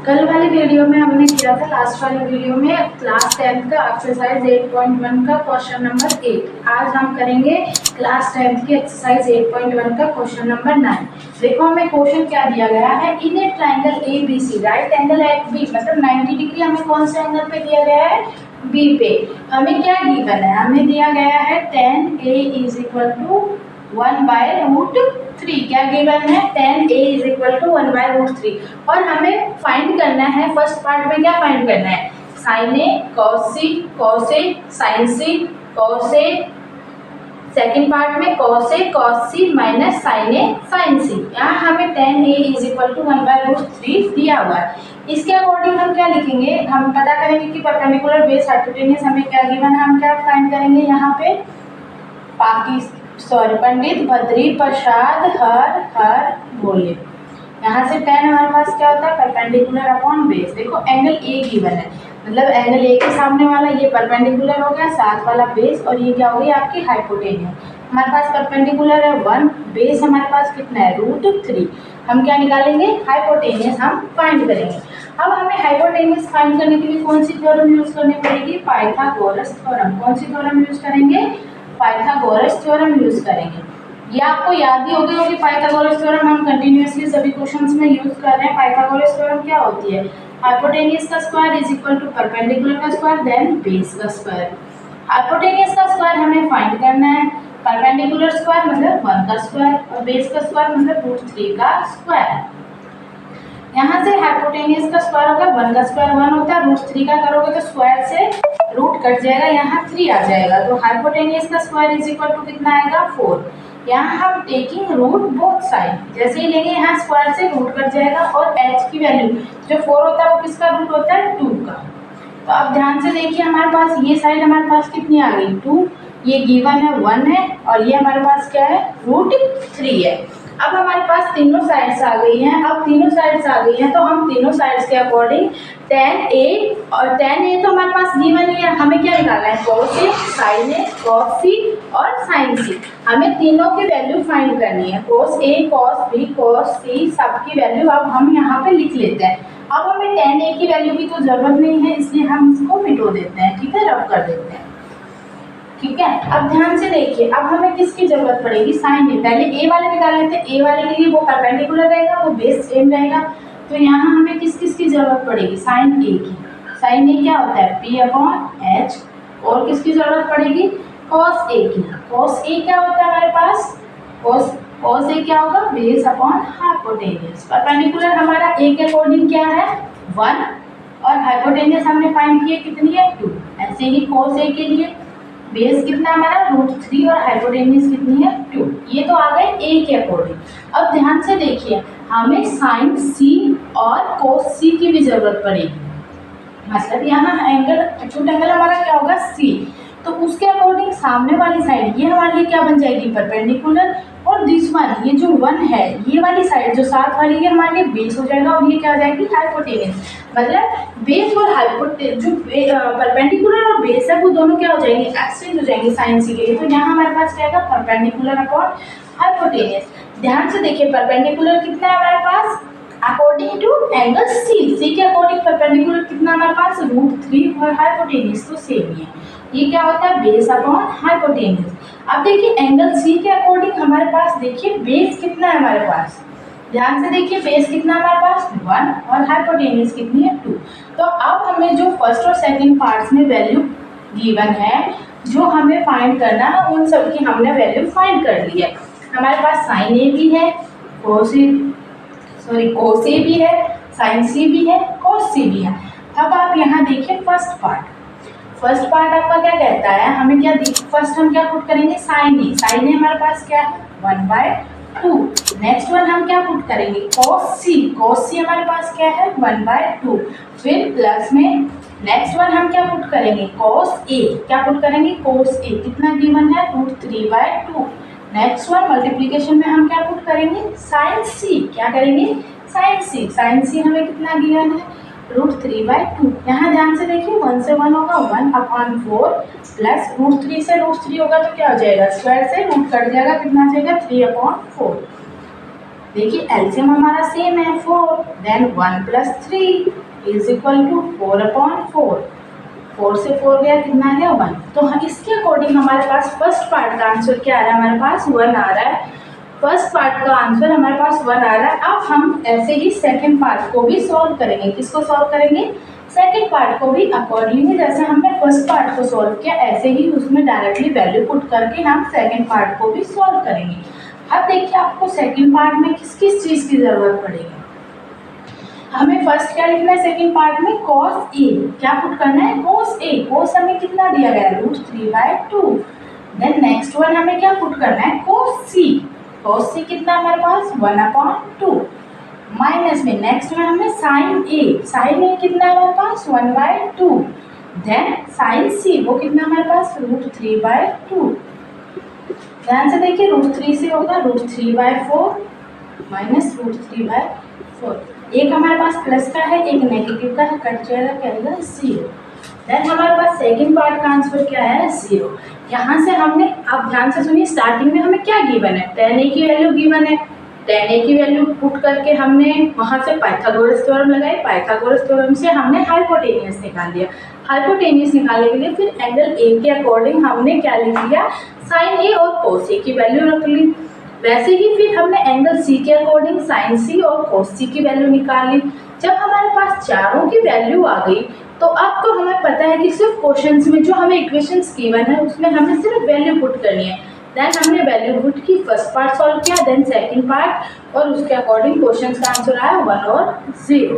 कल वाली वीडियो में हमने किया था, लास्ट वाली वीडियो में क्लास 10th का एक्सरसाइज 8.1 का क्वेश्चन नंबर 8। आज हम करेंगे क्लास 10th की एक्सरसाइज 8.1 का क्वेश्चन नंबर 9। देखो हमें क्वेश्चन क्या दिया गया है, in a triangle A B C right angle at B, मतलब 90 डिग्री हमें कौन से एंगल पे दिया गया है, बी पे। हमें क्या गिवन है, हमें दिया गया है tan A is equal to 1/√3। क्या गिवन है, tan A is equal to 1/√3। और हमें फाइंड करना है, फर्स्ट पार्ट में क्या फाइंड करना है, sin A cos C cos A sin C cos A, second part में cos A cos C minus sin A sin C। यहाँ हमें tan A is equal to 1/√3 दिया हुआ है। इसके अकॉर्डिंग हम क्या लिखेंगे, हम पता करेंगे कि परपेंडिकुलर बेस हाइपोटेन्यूज हमें क्या गिवन है, हम क्या फाइंड करेंगे यहाँ पे, पंडित बद्री प्रसाद हर बोले। यहाँ से tan हमारे पास क्या होता है, परपेंडिकुलर अपॉन बेस। देखो एंगल ए गिवन है, मतलब एंगल ए के सामने वाला ये परपेंडिकुलर हो गया, साथ वाला बेस, और ये क्या हो गई आपकी हाइपोटेन्यूज। हमारे पास परपेंडिकुलर है 1, बेस हमारे पास कितना है √3। हम क्या निकालेंगे, हाइपोटेन्यूज हम फाइंड करेंगे। अब हमें हाइपोटेन्यूज फाइंड करने के लिए कौन सी थ्योरम यूज करनी पड़ेगी, पाइथागोरस थ्योरम। कौन सी थ्योरम यूज करेंगे, पाइथागोरस थ्योरम यूज करेंगे। ये आपको याद ही होगी कि पाइथागोरस थ्योरम हम कंटिन्यूअसली सभी क्वेश्चंस में यूज कर रहे हैं। पाइथागोरस थ्योरम क्या होती है, हाइपोटेन्यूज का square is equal to perpendicular का स्क्वायर देन बेस का स्क्वायर। हाइपोटेन्यूज का स्क्वायर हमें फाइंड करना है, परपेंडिकुलर स्क्वायर मतलब 1 का स्क्वायर, और बेस का स्क्वायर मतलब √3 का स्क्वायर। यहाँ से हाइपोटेन्यूज का स्क्वायर होगा 1 का स्क्वायर 1 होता है, √3 का करोगे तो स्क्वायर से रूट कट जाएगा, यहाँ 3 आ जाएगा, तो हाइपोटेन्यूज का स्क्वायर इज इक्वल टू कितना आएगा 4। यहाँ हम टेकिंग रूट बोथ साइड, जैसे ही लेंगे यहाँ स्क्वायर से रूट कट जाएगा, और h की वैल्यू जो 4 होता है वो किसका रूट होता है, 2 का। तो अब ध्यान से देखिए, हमारे पास ये साइड हमारे पास कितनी आ गई 2, ये गिवन है 1 है, और ये हमारे पास क्या है √3 है। अब हमारे पास तीनों साइड्स आ गई हैं। अब तीनों साइड्स आ गई हैं तो हम तीनों साइड्स के अकॉर्डिंग tan A, और tan A तो हमारे पास गिवन ही है, हमें क्या निकालना है cos A sin A cos C और sin C। हमें तीनों की वैल्यू फाइंड करनी है, cos A cos B cos C सबकी वैल्यू अब हम यहाँ पे लिख लेते हैं। अब हमें tan A की वैल्यू की तो जरूरत नहीं है, इसलिए हम इसको मिटो देते हैं, ठीक है, रब कर देते हैं, ठीक है। अब ध्यान से देखिए, अब हमें किसकी जरूरत पड़ेगी, साइन ए। पहले ए वाले निकाल लेते हैं, ए वाले के लिए वो परपेंडिकुलर रहेगा, वो बेस सेम रहेगा, तो यहाँ हमें किस किस की जरूरत पड़ेगी, साइन ए की। साइन ए क्या होता है P/H, और किसकी जरूरत पड़ेगी, कॉस ए की। कॉस ए क्या होता है हमारे पास, कॉस ए क्या होगा, बेस अपॉन हाइपोटेन्यूज। परपेंडिकुलर हमारा ए के अकॉर्डिंग क्या है 1, और हाइपोटेन्यूज हमने फाइंड किए कितनी है 2। ऐसे ही कॉस ए के लिए बेस कितना हमारा √3 और हाइपोटेन्यूज कितनी है 2। ये तो आ गए ए के अकॉर्डिंग। अब ध्यान से देखिए, हमें साइन सी और कोस सी की भी जरूरत पड़ेगी, मतलब यहाँ एंगल एक्यूट एंगल हमारा क्या होगा सी, तो उसके अकॉर्डिंग सामने वाली साइड ये हमारे लिए क्या बन जाएगी परपेंडिकुलर, और दिस वन ये जो 1 है ये वाली साइड जो साथ वाली है हमारे लिए बेस हो जाएगा, और ये क्या हो जाएगी हाइपोटेन्यूज। मतलब बेस और हाइपोटेन्यूज जो परपेंडिकुलर और बेस है वो दोनों क्या हो जाएंगे, एक्सचेंज हो जाएंगे साइन सी के लिए। तो यहाँ हमारे पास क्या आएगा परपेंडिकुलर अपॉन हाइपोटेन्यूज। ध्यान से देखिए, परपेंडिकुलर कितना है हमारे पास अकॉर्डिंग टू एंगल सी के अकॉर्डिंग परपेंडिकुलर कितना हमारे पास √3, और हाइपोटेन्यूज तो सेम ही है। ये क्या होता है बेस अपॉन हाइपोटेन्यूज। अब देखिए एंगल सी के अकॉर्डिंग हमारे पास देखिए बेस कितना है हमारे पास, ध्यान से देखिए बेस कितना हमारे पास 1, और हाइपोटेन्यूज कितनी है 2। तो अब हमें जो फर्स्ट और सेकंड पार्ट्स में वैल्यू गिवन है, जो हमें फाइंड करना है, उन सब की हमने वैल्यू फाइंड कर ली है। हमारे पास साइन ए भी है, कोस ए भी है, साइन सी भी है, कोस सी भी है। अब आप यहाँ देखिए फर्स्ट पार्ट आपका क्या कहता है, हमें क्या फर्स्ट हम क्या पुट करेंगे साइन ए हमारे पास क्या है 1/2। नेक्स्ट वन हम क्या पुट करेंगे cos C हमारे पास क्या है 1/2। फिर प्लस में नेक्स्ट वन हम क्या पुट करेंगे cos A, क्या पुट करेंगे cos A, कितना गिवन है √3/2। नेक्स्ट वन मल्टीप्लीकेशन में हम क्या पुट करेंगे साइन C, क्या करेंगे साइन C हमें कितना गिवन है √3/2। यहाँ ध्यान से देखिए 1 से 1 होगा 1/4, प्लस √3 से √3 होगा तो क्या हो जाएगा स्क्वायर से रूट कट जाएगा, कितना आ जाएगा 3/4। देखिए एलसीएम हमारा सेम है 4, देन 1 + 3 = 4/4। 4 से 4 गया, कितना आ गया 1। तो इसके अकॉर्डिंग हमारे पास फर्स्ट पार्ट का आंसर क्या आ रहा है, हमारे पास 1 आ रहा है। फर्स्ट पार्ट का आंसर हमारे पास 1 आ रहा है। अब हम ऐसे ही सेकंड पार्ट को भी सॉल्व करेंगे। किसको सॉल्व करेंगे, सेकंड पार्ट को भी अकॉर्डिंगली जैसे हमने फर्स्ट पार्ट को सॉल्व किया ऐसे ही उसमें डायरेक्टली वैल्यू पुट करके हम सेकंड पार्ट को भी सॉल्व करेंगे। अब देखिए आपको सेकंड पार्ट में किस किस चीज की जरूरत पड़ेगी। हमें फर्स्ट क्या लिखना है, सेकंड पार्ट में cos a क्या पुट करना है, cos a। cos हमें कितना दिया गया है, √3/2। देन नेक्स्ट वन हमें क्या पुट करना है, cos c। cos c कितना हमारे पास 1/2। माइनस में नेक्स्ट में हमें sin a। sin a कितना है हमारे पास 1/2। देन sin c वो कितना हमारे पास √3/2। ध्यान से देखिए √3 से होगा √3/4 माइनस √3/4। एक हमारे पास प्लस का है, एक नेगेटिव का है, कट जाएगा, क्या आएगा 0। देन हमारे पास सेकंड पार्ट का आंसर क्या है 0। यहाँ से हमने, अब ध्यान से सुनिए, स्टार्टिंग में हमें क्या गिवन है, tan a की वैल्यू गिवन है। tan a की वैल्यू पुट करके हमने वहाँ से पाइथागोरस थ्योरम लगाई। पाइथागोरस थ्योरम से हमने हाइपोटेन्यूस निकाल लिया। हाइपोटेन्यूस निकालने के लिए फिर एंगल a के अकॉर्डिंग हमने क्या लिख लिया, sin a और cos a की वैल्यू रख ली। वैसे ही फिर हमने एंगल C के अकॉर्डिंग sin C और cos C की वैल्यू निकाल ली। जब हमारे पास चारों की वैल्यू आ गई तो अब तो हमें पता है कि सिर्फ क्वेश्चंस में जो हमें इक्वेशंस गिवन है उसमें हमें सिर्फ वैल्यू पुट करनी है। देन हमने वैल्यू पुट की, फर्स्ट पार्ट सॉल्व किया, देन सेकंड पार्ट, और उसके अकॉर्डिंग क्वेश्चंस का आंसर आया 1 और 0।